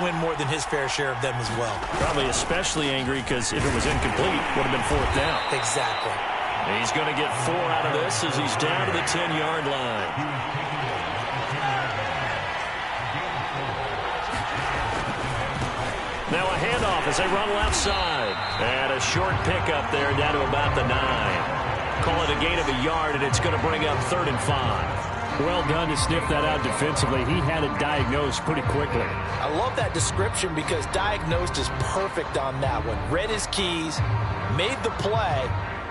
win more than his fair share of them as well. Probably especially angry because if it was incomplete, would have been fourth down. Exactly. He's going to get 4 out of this as he's down to the 10-yard line. Now a handoff as they run left side. And a short pickup there down to about the 9. Call it a gain of a yard, and it's going to bring up 3rd and 5. Well done to sniff that out defensively. He had it diagnosed pretty quickly. I love that description because diagnosed is perfect on that one. Read his keys, made the play,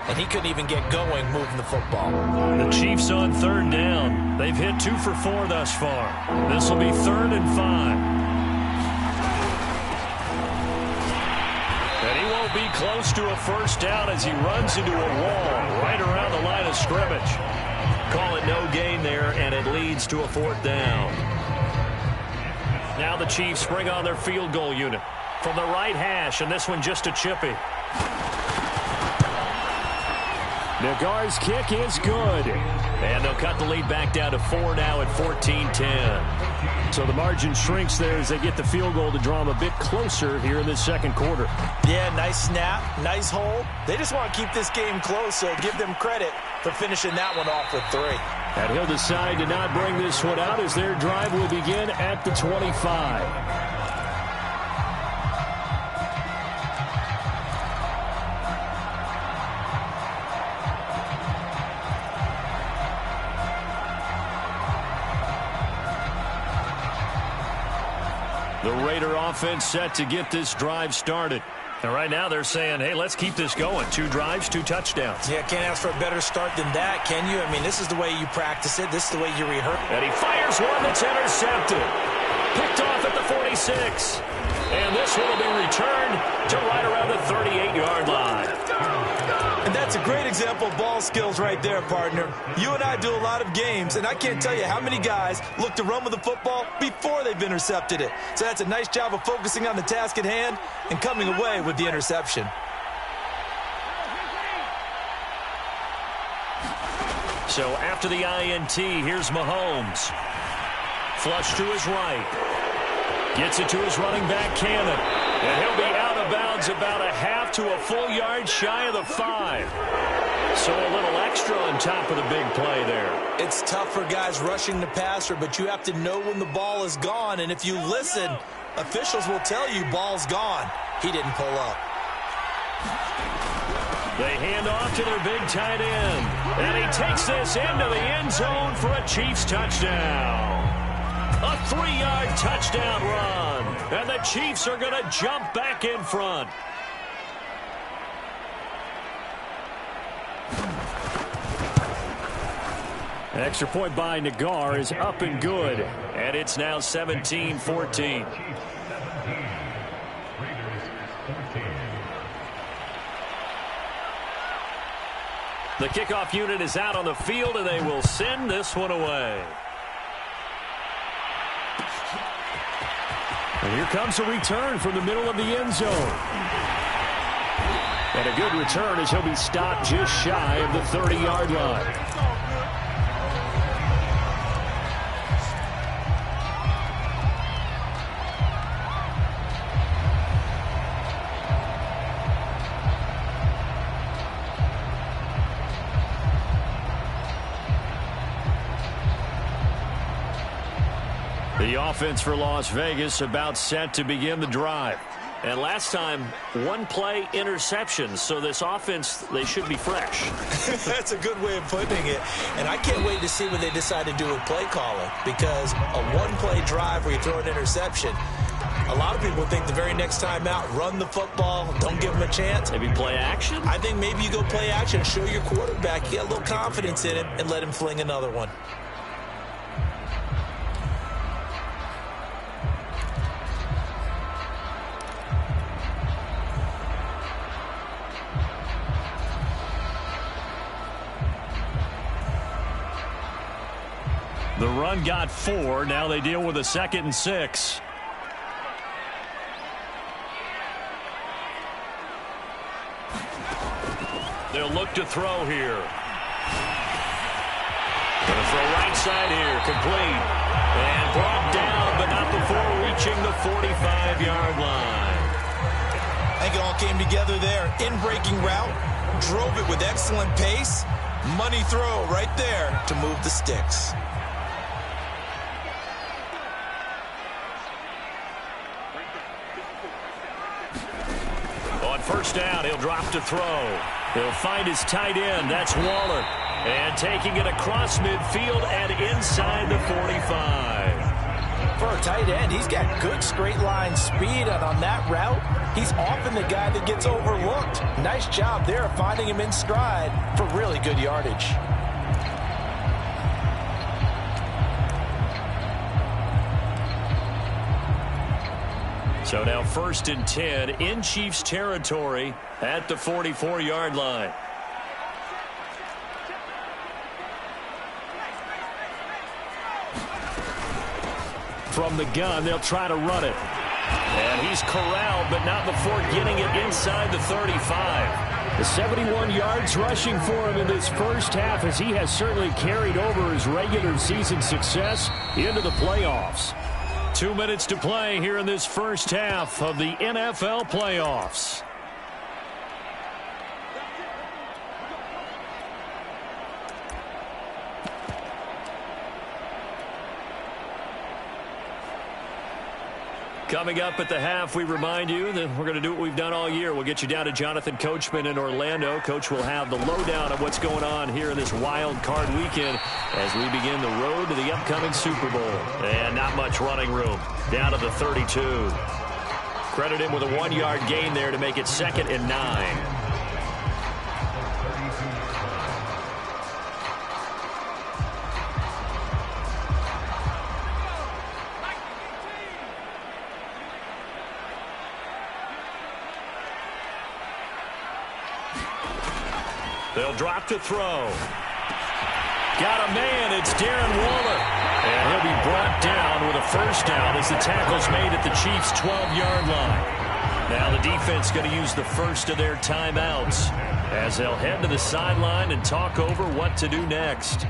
and he couldn't even get going moving the football. The Chiefs on 3rd down. They've hit 2 for 4 thus far. This will be 3rd and 5. And he won't be close to a first down as he runs into a wall right around the line of scrimmage. Call it no gain there, and it leads to a 4th down. Now the Chiefs bring on their field goal unit from the right hash, and this one just a chippy. Nagar's kick is good. And they'll cut the lead back down to 4 now at 14-10. So the margin shrinks there as they get the field goal to draw them a bit closer here in this second quarter. Yeah, nice snap, nice hold. They just want to keep this game close, so give them credit for finishing that one off with 3. And he'll decide to not bring this one out as their drive will begin at the 25. The Raider offense set to get this drive started. And right now they're saying, hey, let's keep this going. 2 drives, 2 touchdowns. Yeah, can't ask for a better start than that, can you? I mean, this is the way you practice it. This is the way you rehearse. And he fires one that's intercepted. Picked off at the 46. And this one will be returned to right around the 38-yard line. And that's a great example of ball skills right there, partner. You and I do a lot of games, and I can't tell you how many guys look to run with the football before they've intercepted it. So that's a nice job of focusing on the task at hand and coming away with the interception. So after the INT, here's Mahomes. Flush to his right. Gets it to his running back, Cannon. And he'll be out of bounds about a half to a full yard shy of the 5. So a little extra on top of the big play there. It's tough for guys rushing the passer, but you have to know when the ball is gone. And if you listen, officials will tell you ball's gone. He didn't pull up. They hand off to their big tight end. And he takes this into the end zone for a Chiefs touchdown. A 3-yard touchdown run. And the Chiefs are going to jump back in front. An extra point by Nagar is up and good. And it's now 17-14. The kickoff unit is out on the field, and they will send this one away. And here comes a return from the middle of the end zone. And a good return as he'll be stopped just shy of the 30-yard line. The offense for Las Vegas about set to begin the drive. And last time, 1-play interception. So this offense, they should be fresh. That's a good way of putting it. And I can't wait to see what they decide to do with play calling. Because a 1-play drive where you throw an interception, a lot of people think the very next time out, run the football, don't give them a chance. Maybe play action? I think maybe you go play action, show your quarterback, you get a little confidence in him, and let him fling another one. The run got 4. Now they deal with a 2nd and 6. They'll look to throw here. Going to throw right side here. Complete. And brought down, but not before reaching the 45 think it all came together there. In-breaking route, drove it with excellent pace. Money throw right there to move the sticks. On first down, he'll drop to throw. He'll find his tight end. That's Waller. And taking it across midfield and inside the 45. For a tight end, he's got good straight line speed, and on that route, he's often the guy that gets overlooked. Nice job there of finding him in stride for really good yardage. So now 1st and 10 in Chiefs territory at the 44-yard line. From the gun, they'll try to run it. And he's corralled, but not before getting it inside the 35. The 71 yards rushing for him in this first half, as he has certainly carried over his regular season success into the playoffs. 2 minutes to play here in this first half of the NFL playoffs. Coming up at the half, we remind you that we're going to do what we've done all year. We'll get you down to Jonathan Coachman in Orlando. Coach will have the lowdown of what's going on here in this wild card weekend as we begin the road to the upcoming Super Bowl. And not much running room. Down to the 32. Credit him with a 1-yard gain there to make it 2nd and 9. They'll drop to throw. Got a man. It's Darren Waller. And he'll be brought down with a first down as the tackle's made at the Chiefs' 12-yard line. Now the defense going to use the first of their timeouts as they'll head to the sideline and talk over what to do next.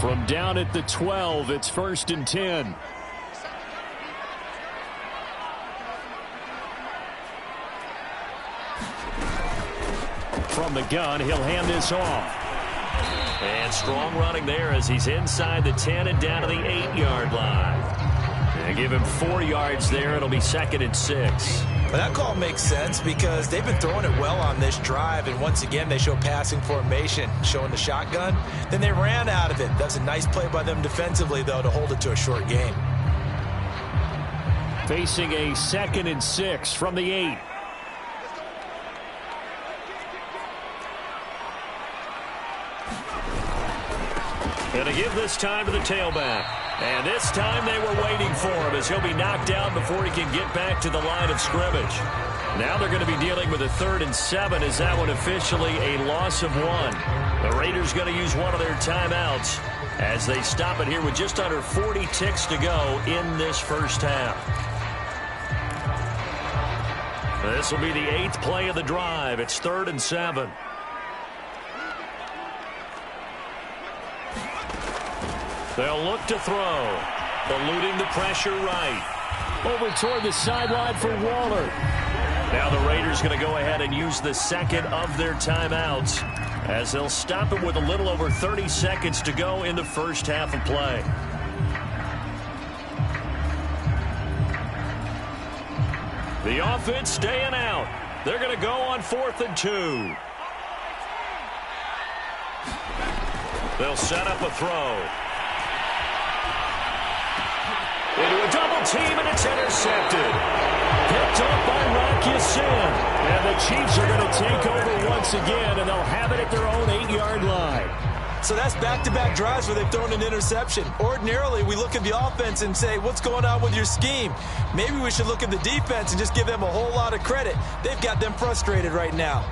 From down at the 12, it's 1st and 10. From the gun, he'll hand this off. And strong running there as he's inside the 10 and down to the 8-yard line. And give him 4 yards there. It'll be 2nd and 6. Well, that call makes sense because they've been throwing it well on this drive, and once again they show passing formation, showing the shotgun. Then they ran out of it. That's a nice play by them defensively, though, to hold it to a short gain. Facing a 2nd and 6 from the 8. Going to give this time to the tailback. And this time they were waiting for him as he'll be knocked down before he can get back to the line of scrimmage. Now they're going to be dealing with a 3rd and 7 as that one officially a loss of 1. The Raiders going to use one of their timeouts as they stop it here with just under 40 ticks to go in this first half. This will be the 8th play of the drive. It's 3rd and 7. They'll look to throw. Eluding the pressure right. Over toward the sideline for Waller. Now the Raiders going to go ahead and use the 2nd of their timeouts as they'll stop it with a little over 30 seconds to go in the first half of play. The offense staying out. They're going to go on 4th and 2. They'll set up a throw. Into a double team, and it's intercepted. Picked up by Rock Ya-Sin. And the Chiefs are going to take over once again, and they'll have it at their own 8-yard line. So that's back-to-back drives where they've thrown an interception. Ordinarily, we look at the offense and say, what's going on with your scheme? Maybe we should look at the defense and just give them a whole lot of credit. They've got them frustrated right now.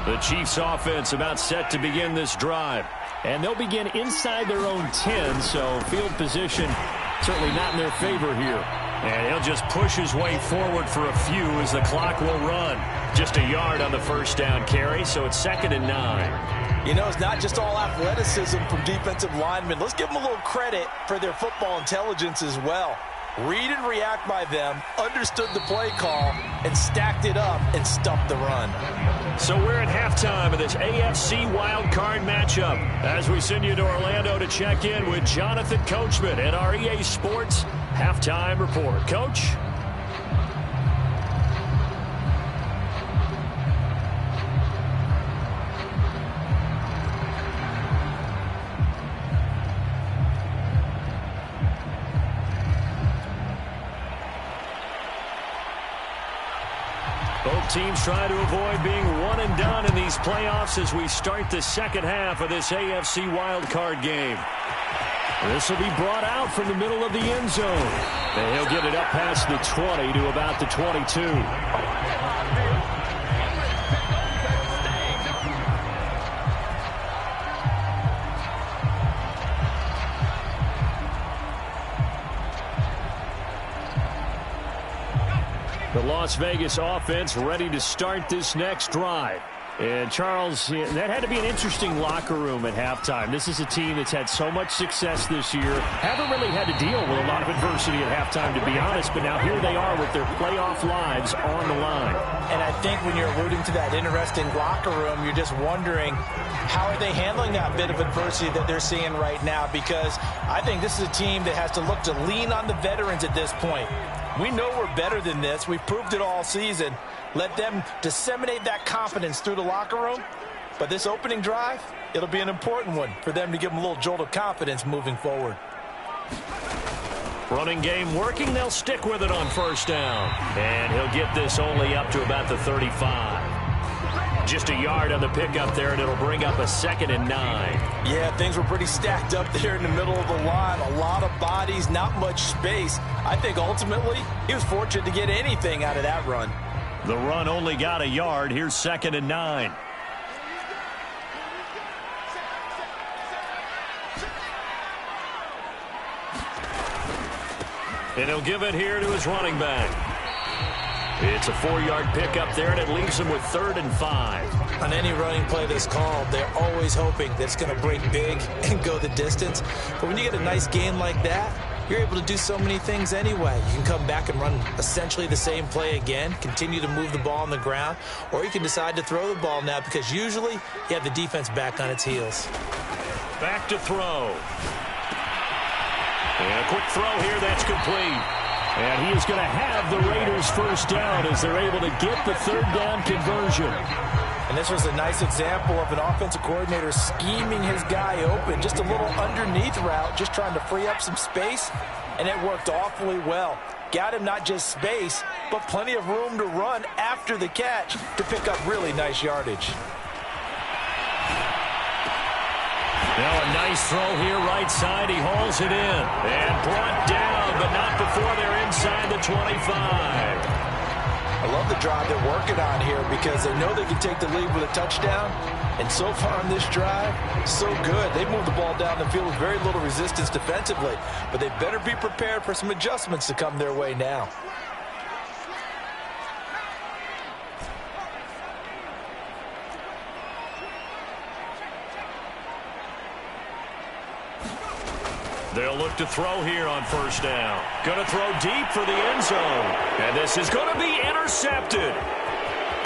The Chiefs offense about set to begin this drive. And they'll begin inside their own 10, so field position certainly not in their favor here. And he'll just push his way forward for a few as the clock will run. Just a yard on the first down carry, so it's 2nd and 9. You know, it's not just all athleticism from defensive linemen. Let's give them a little credit for their football intelligence as well. Read and react by them, understood the play call, and stacked it up and stuffed the run. So we're at halftime of this AFC wildcard matchup as we send you to Orlando to check in with Jonathan Coachman at our EA Sports Halftime Report. Coach? Both teams try to avoid being one and done in these playoffs as we start the second half of this AFC wildcard game. This will be brought out from the middle of the end zone. And he'll get it up past the 20 to about the 22. The Las Vegas offense ready to start this next drive. And, Charles, that had to be an interesting locker room at halftime. This is a team that's had so much success this year. Haven't really had to deal with a lot of adversity at halftime, to be honest. But now here they are with their playoff lives on the line. And I think when you're alluding to that interesting locker room, you're just wondering how are they handling that bit of adversity that they're seeing right now? Because I think this is a team that has to look to lean on the veterans at this point. We know we're better than this. We've proved it all season. Let them disseminate that confidence through the locker room. But this opening drive, it'll be an important one for them to give them a little jolt of confidence moving forward. Running game working. They'll stick with it on first down. And he'll get this only up to about the 35. Just a yard on the pickup there, and it'll bring up a 2nd and 9. Yeah, things were pretty stacked up there in the middle of the line. A lot of bodies, not much space. I think ultimately he was fortunate to get anything out of that run. The run only got a yard. Here's 2nd and 9. And he'll give it here to his running back. It's a 4-yard pickup there, and it leaves him with 3rd and 5. On any running play that's called, they're always hoping that it's going to break big and go the distance. But when you get a nice gain like that, you're able to do so many things anyway. You can come back and run essentially the same play again, continue to move the ball on the ground, or you can decide to throw the ball now because usually you have the defense back on its heels. Back to throw. And a quick throw here, that's complete. And he is going to have the Raiders first down as they're able to get the 3rd down conversion. And this was a nice example of an offensive coordinator scheming his guy open. Just a little underneath route, just trying to free up some space, and it worked awfully well. Got him not just space, but plenty of room to run after the catch to pick up really nice yardage. Now a nice throw here right side. He hauls it in and brought down, but not before they're inside the 25. I love the drive they're working on here because they know they can take the lead with a touchdown. And so far on this drive, so good. They moved the ball down the field with very little resistance defensively. But they better be prepared for some adjustments to come their way now. They'll look to throw here on first down. Going to throw deep for the end zone. And this is going to be intercepted.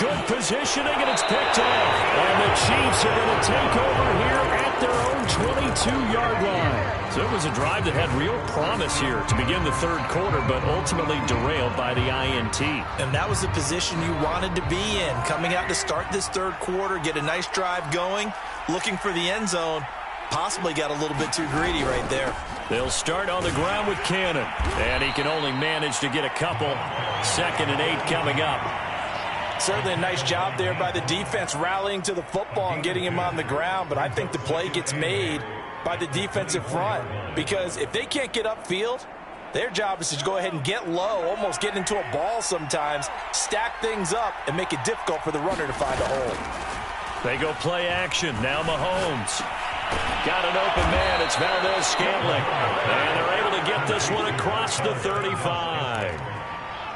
Good positioning, and it's picked off. And the Chiefs are going to take over here at their own 22-yard line. So it was a drive that had real promise here to begin the third quarter, but ultimately derailed by the INT. And that was the position you wanted to be in. Coming out to start this third quarter, get a nice drive going, looking for the end zone. Possibly got a little bit too greedy right there. They'll start on the ground with Cannon. And he can only manage to get a couple. 2nd and 8 coming up. Certainly a nice job there by the defense rallying to the football and getting him on the ground. But I think the play gets made by the defensive front. Because if they can't get upfield, their job is to go ahead and get low, almost get into a ball sometimes, stack things up, and make it difficult for the runner to find a hole. They go play action. Now Mahomes. Got an open man. It's Valdez-Scantling. And they're able to get this one across the 35.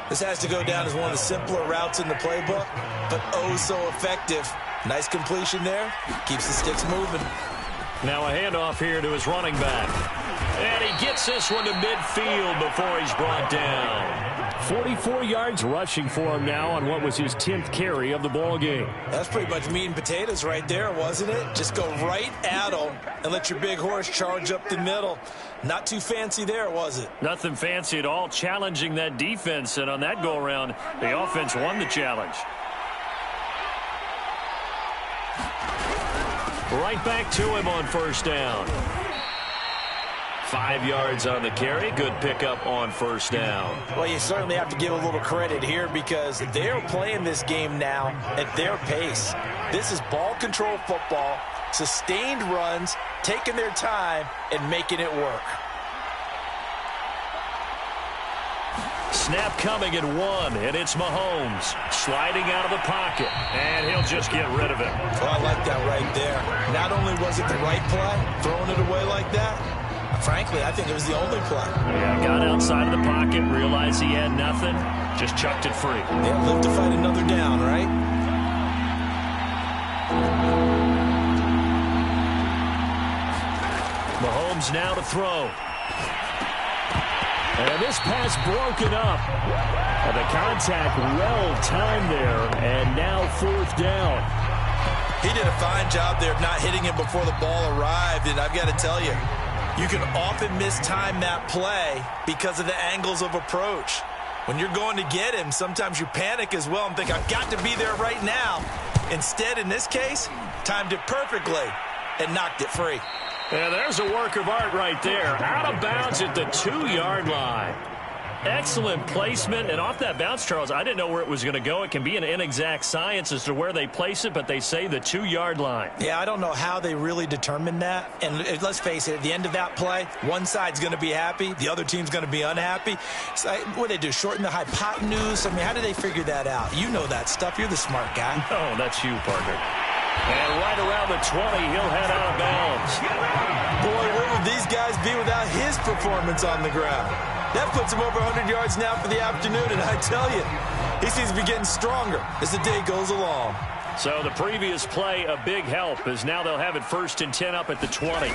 This has to go down as one of the simpler routes in the playbook, but oh so effective. Nice completion there. Keeps the sticks moving. Now a handoff here to his running back. And he gets this one to midfield before he's brought down. 44 yards rushing for him now on what was his 10th carry of the ball game. That's pretty much meat and potatoes right there, wasn't it? Just go right at him and let your big horse charge up the middle. Not too fancy there, was it? Nothing fancy at all, challenging that defense. And on that go-around, the offense won the challenge. Right back to him on first down. 5 yards on the carry. Good pickup on first down. Well, you certainly have to give a little credit here because they're playing this game now at their pace. This is ball control football, sustained runs, taking their time, and making it work. Snap coming at 1, and it's Mahomes sliding out of the pocket, and he'll just get rid of it. Well, I like that right there. Not only was it the right play, throwing it away like that, frankly, I think it was the only play. Yeah, got outside of the pocket, realized he had nothing, just chucked it free. Yeah, live to fight another down, right? Mahomes now to throw. And this pass broken up. And the contact well timed there, and now 4th down. He did a fine job there of not hitting him before the ball arrived, and I've got to tell you, you can often mistime that play because of the angles of approach. When you're going to get him, sometimes you panic as well and think, I've got to be there right now. Instead, in this case, timed it perfectly and knocked it free. Yeah, there's a work of art right there. Out of bounds at the 2-yard line. Excellent placement, and off that bounce, Charles, I didn't know where it was going to go. It can be an inexact science as to where they place it, but they say the 2-yard line. Yeah, I don't know how they really determined that. And let's face it, at the end of that play, one side's going to be happy, the other team's going to be unhappy. So what do they do, shorten the hypotenuse? I mean, how do they figure that out? You know that stuff. You're the smart guy. Oh, that's you, partner. And right around the 20, he'll head out of bounds. Boy, where would these guys be without his performance on the ground? That puts him over 100 yards now for the afternoon, and I tell you, he seems to be getting stronger as the day goes along. So the previous play, a big help, as now they'll have it 1st and 10 up at the 20.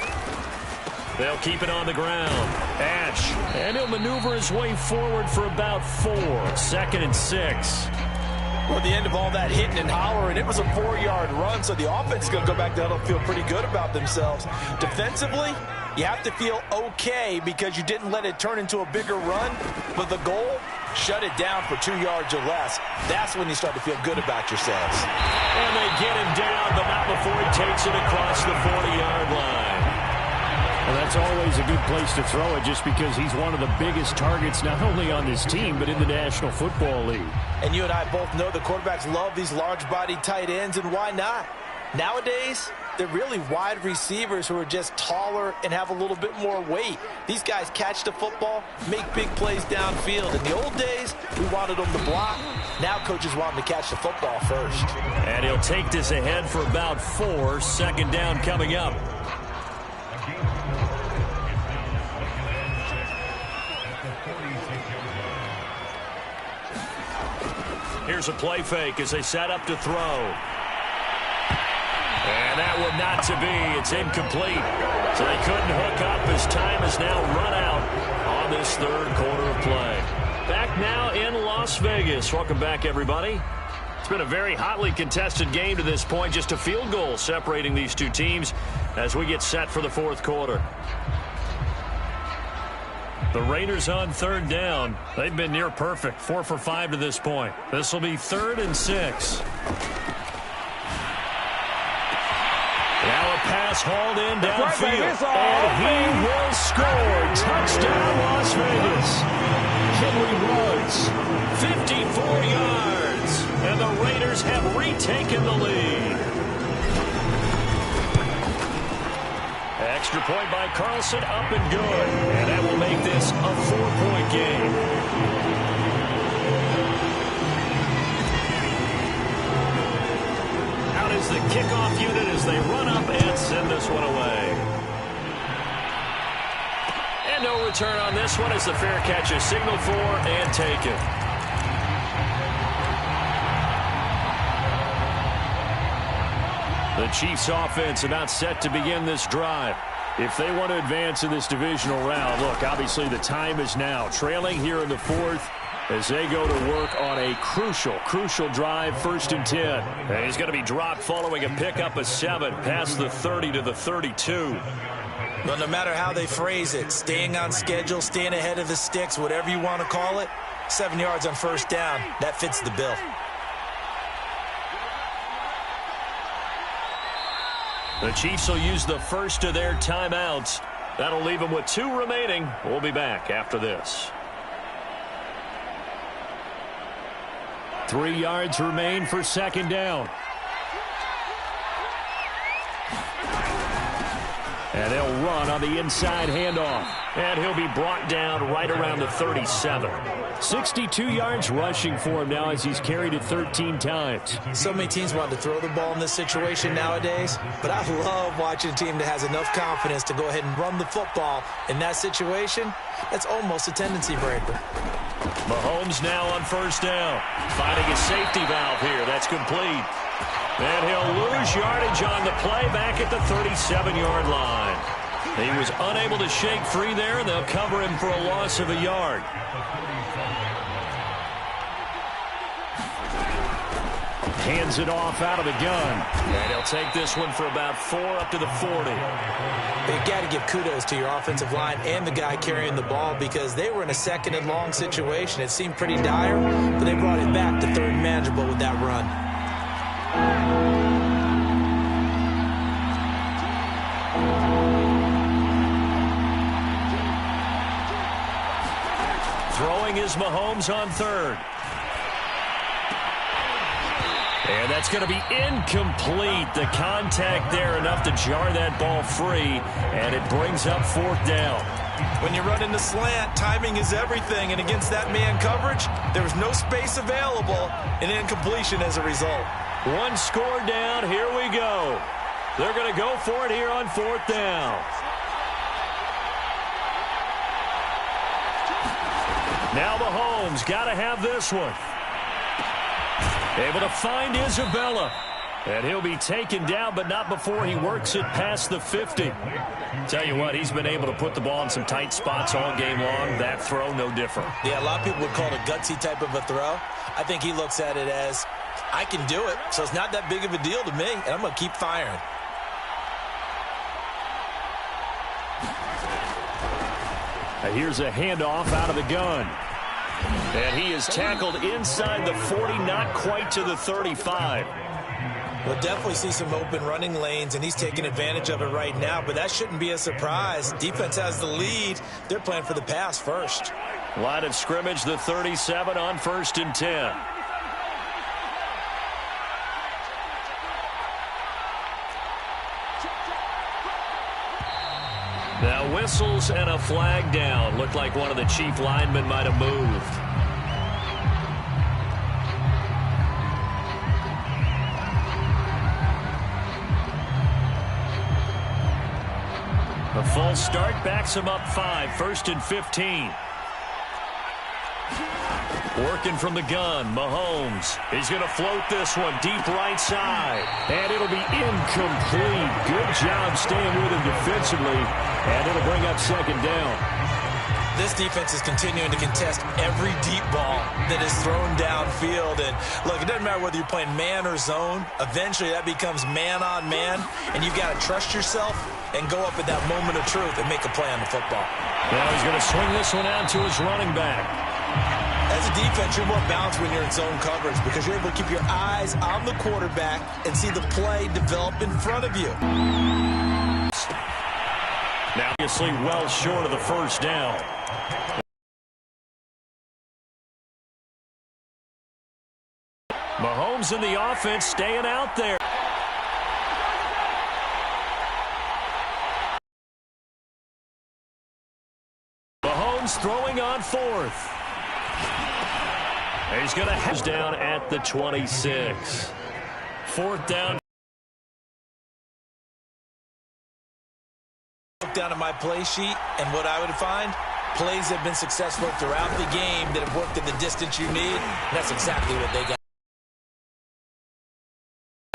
They'll keep it on the ground. Ash, and he'll maneuver his way forward for about 4. 2nd and 6. Well, at the end of all that hitting and hollering, it was a 4-yard run, so the offense is going to go back down and feel pretty good about themselves. Defensively, you have to feel okay because you didn't let it turn into a bigger run, but the goal, shut it down for 2 yards or less. That's when you start to feel good about yourselves. And they get him down, but not before he takes it across the 40-yard line. Well, that's always a good place to throw it just because he's one of the biggest targets not only on this team but in the National Football League. And you and I both know the quarterbacks love these large-bodied tight ends, and why not? Nowadays, they're really wide receivers who are just taller and have a little bit more weight. These guys catch the football, make big plays downfield. In the old days, we wanted them to block. Now coaches want them to catch the football first. And he'll take this ahead for about 4. 2nd down coming up. Here's a play fake as they set up to throw. And that one not to be. It's incomplete. So they couldn't hook up as time has now run out on this 3rd quarter of play. Back now in Las Vegas. Welcome back, everybody. It's been a very hotly contested game to this point. Just a field goal separating these two teams as we get set for the 4th quarter. The Raiders on 3rd down. They've been near perfect. 4 for 5 to this point. This will be 3rd and 6. Now a pass hauled in downfield. And he will score. Touchdown, Las Vegas. Henry Ruggs, 54 yards. And the Raiders have retaken the lead. Extra point by Carlson, up and good. And that will make this a 4-point game. Out is the kickoff unit as they run up and send this one away. And no return on this one as the fair catch is signaled for and taken. The Chiefs offense about set to begin this drive. If they want to advance in this divisional round, look, obviously the time is now. Trailing here in the fourth as they go to work on a crucial drive, 1st and 10. And he's going to be dropped following a pickup of 7 past the 30 to the 32. Well, no matter how they phrase it, staying on schedule, staying ahead of the sticks, whatever you want to call it, 7 yards on 1st down, that fits the bill. The Chiefs will use the first of their timeouts. That'll leave them with 2 remaining. We'll be back after this. 3 yards remain for 2nd down. And they'll run on the inside handoff. And he'll be brought down right around the 37. 62 yards rushing for him now as he's carried it 13 times. So many teams want to throw the ball in this situation nowadays, but I love watching a team that has enough confidence to go ahead and run the football. In that situation, that's almost a tendency breaker. Mahomes now on 1st down. Finding a safety valve here. That's complete. And he'll lose yardage on the play back at the 37-yard line. He was unable to shake free there, and they'll cover him for a loss of a yard. Hands it off out of the gun. And he'll take this one for about 4 up to the 40. You've got to give kudos to your offensive line and the guy carrying the ball because they were in a 2nd and long situation. It seemed pretty dire, but they brought it back to 3rd and manageable with that run. Throwing is Mahomes on 3rd. And that's going to be incomplete. The contact there enough to jar that ball free, and it brings up 4th down. When you run in the slant, timing is everything, and against that man coverage, there was no space available, and incompletion as a result. 1 score down. Here we go. They're going to go for it here on 4th down. Now Mahomes got to have this one. Able to find Isabella. And he'll be taken down, but not before he works it past the 50. Tell you what, he's been able to put the ball in some tight spots all game long. That throw, no different. Yeah, a lot of people would call it a gutsy type of a throw. I think he looks at it as, I can do it, so it's not that big of a deal to me, and I'm going to keep firing. Here's a handoff out of the gun. And he is tackled inside the 40, not quite to the 35. We'll definitely see some open running lanes, and he's taking advantage of it right now, but that shouldn't be a surprise. Defense has the lead. They're playing for the pass first. Line of scrimmage, the 37 on 1st and 10. Now whistles and a flag down. Looked like one of the Chief linemen might have moved. A false start backs him up 5, 1st and 15. Working from the gun, Mahomes. He's going to float this one deep right side. And it'll be incomplete. Good job staying with him defensively. And it'll bring up 2nd down. This defense is continuing to contest every deep ball that is thrown downfield. And look, it doesn't matter whether you're playing man or zone. Eventually that becomes man on man. And you've got to trust yourself and go up at that moment of truth and make a play on the football. Now he's going to swing this one out to his running back. As a defense, you're more balanced when you're in zone coverage because you're able to keep your eyes on the quarterback and see the play develop in front of you. Now, obviously, well short of the 1st down. Mahomes in the offense staying out there. Mahomes throwing on 4th. He's going to have down at the 26. 4th down. down at my play sheet, and what I would find, plays have been successful throughout the game that have worked at the distance you need. That's exactly what they got.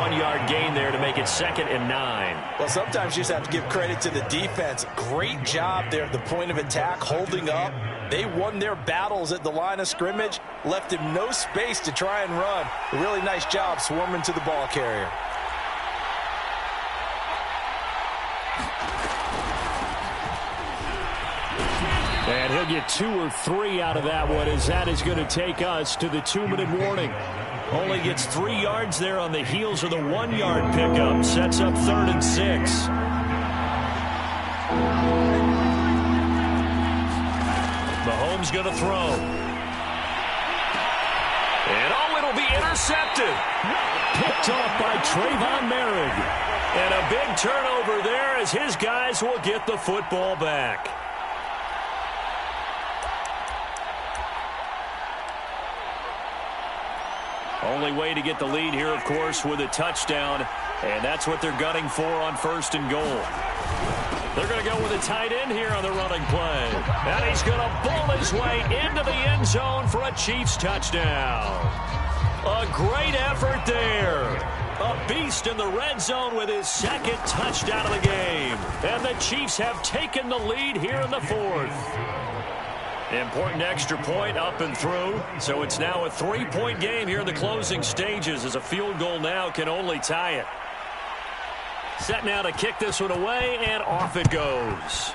1-yard gain there to make it 2nd and 9. Well, sometimes you just have to give credit to the defense. Great job there at the point of attack, holding up. They won their battles at the line of scrimmage, left him no space to try and run. A really nice job swarming to the ball carrier. And he'll get 2 or 3 out of that one, as that is going to take us to the 2-minute warning. Only gets 3 yards there on the heels of the 1-yard pickup. Sets up 3rd and 6. Mahomes going to throw. And it'll be intercepted. Picked off by Trayvon Merrick. And a big turnover there as his guys will get the football back. Only way to get the lead here, of course, with a touchdown. And that's what they're gunning for on 1st and goal. They're going to go with a tight end here on the running play. And he's going to bull his way into the end zone for a Chiefs touchdown. A great effort there. A beast in the red zone with his 2nd touchdown of the game. And the Chiefs have taken the lead here in the 4th. Important extra point up and through. So it's now a 3-point game here in the closing stages, as a field goal now can only tie it. Set now to kick this one away, and off it goes.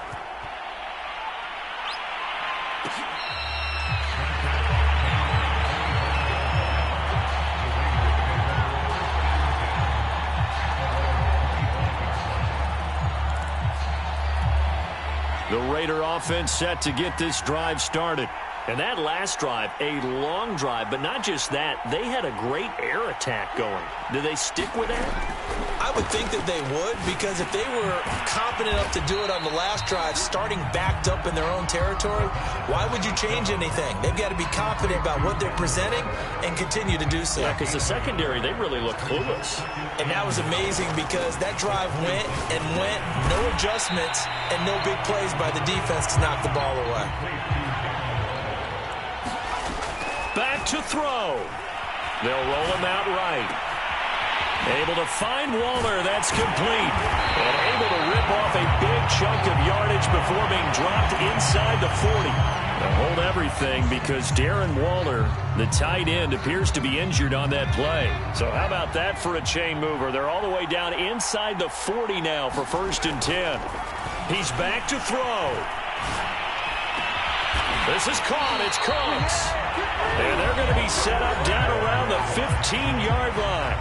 The Raider offense set to get this drive started. And that last drive, a long drive, but not just that. They had a great air attack going. Do they stick with that? I would think that they would, because if they were confident enough to do it on the last drive, starting backed up in their own territory, why would you change anything? They've got to be confident about what they're presenting and continue to do so. Yeah, because the secondary, they really look clueless. And that was amazing, because that drive went and went, no adjustments, and no big plays by the defense to knock the ball away. Back to throw. They'll roll him out right. Able to find Waller. That's complete. And able to rip off a big chunk of yardage before being dropped inside the 40. Now hold everything, because Darren Waller, the tight end, appears to be injured on that play. So how about that for a chain mover? They're all the way down inside the 40 now for 1st and 10. He's back to throw. This is caught. It's Cooks. And they're going to be set up down around the 15-yard line.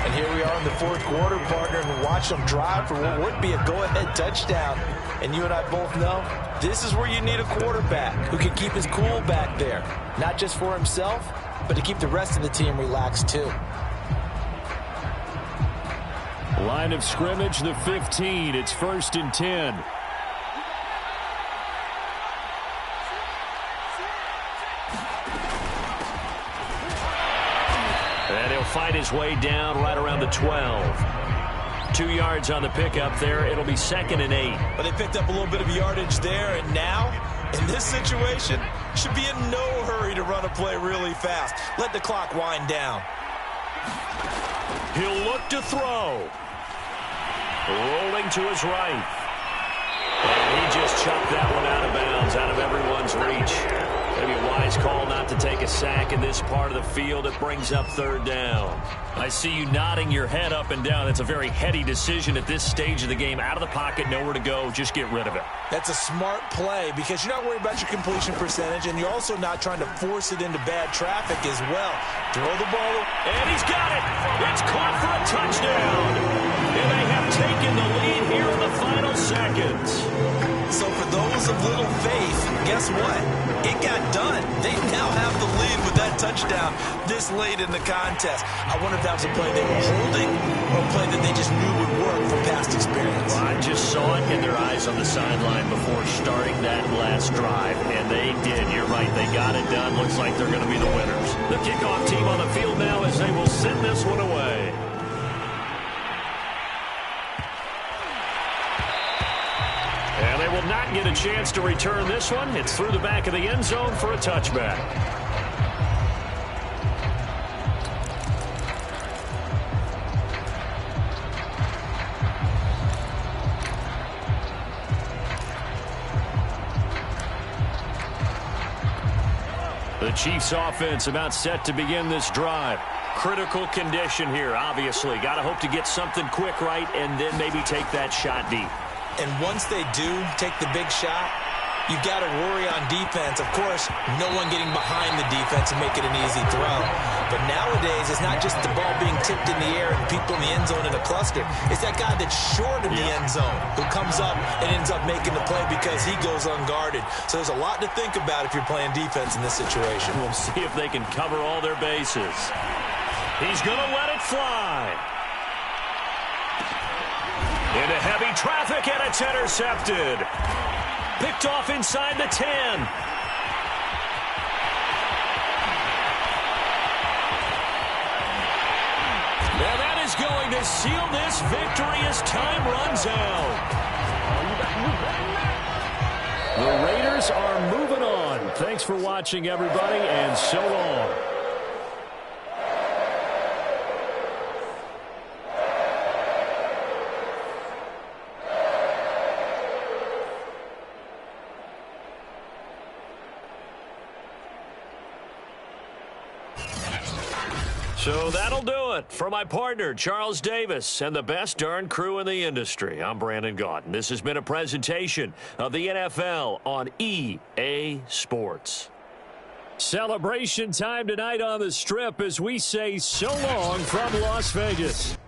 And here we are in the 4th quarter, partner, and watch them drive for what would be a go-ahead touchdown. And you and I both know this is where you need a quarterback who can keep his cool back there. Not just for himself, but to keep the rest of the team relaxed too. Line of scrimmage, the 15. It's 1st and 10. And he'll fight his way down right around the 12. 2 yards on the pickup there. It'll be 2nd and 8. But they picked up a little bit of yardage there, and now, in this situation, should be in no hurry to run a play really fast. Let the clock wind down. He'll look to throw. Rolling to his right. And he just chucked that one out of bounds, out of everyone's reach. Maybe a wise call not to take a sack in this part of the field. It brings up 3rd down. I see you nodding your head up and down. It's a very heady decision at this stage of the game. Out of the pocket, nowhere to go. Just get rid of it. That's a smart play, because you're not worried about your completion percentage, and you're also not trying to force it into bad traffic as well. Throw the ball. And he's got it. It's caught for a touchdown. And they have taken the lead here in the final seconds. So for those of little faith, guess what? It got done. They now have the lead with that touchdown this late in the contest. I wonder if that was a play they were holding or a play that they just knew would work from past experience. Well, I just saw it in their eyes on the sideline before starting that last drive, and they did. You're right. They got it done. Looks like they're going to be the winners. The kickoff team on the field now as they will send this one away. And did not get a chance to return this one. It's through the back of the end zone for a touchback. The Chiefs offense about set to begin this drive. Critical condition here, obviously. Got to hope to get something quick right and then maybe take that shot deep. And once they do take the big shot, you've got to worry on defense. Of course, no one getting behind the defense and make it an easy throw. But nowadays, it's not just the ball being tipped in the air and people in the end zone in a cluster. It's that guy that's short of the end zone who comes up and ends up making the play because he goes unguarded. So there's a lot to think about if you're playing defense in this situation. We'll see if they can cover all their bases. He's going to let it fly. Into heavy traffic, and it's intercepted. Picked off inside the 10. Now that is going to seal this victory as time runs out. The Raiders are moving on. Thanks for watching, everybody, and so long. So that'll do it for my partner, Charles Davis, and the best darn crew in the industry. I'm Brandon Gaudin. This has been a presentation of the NFL on EA Sports. Celebration time tonight on the Strip as we say so long from Las Vegas.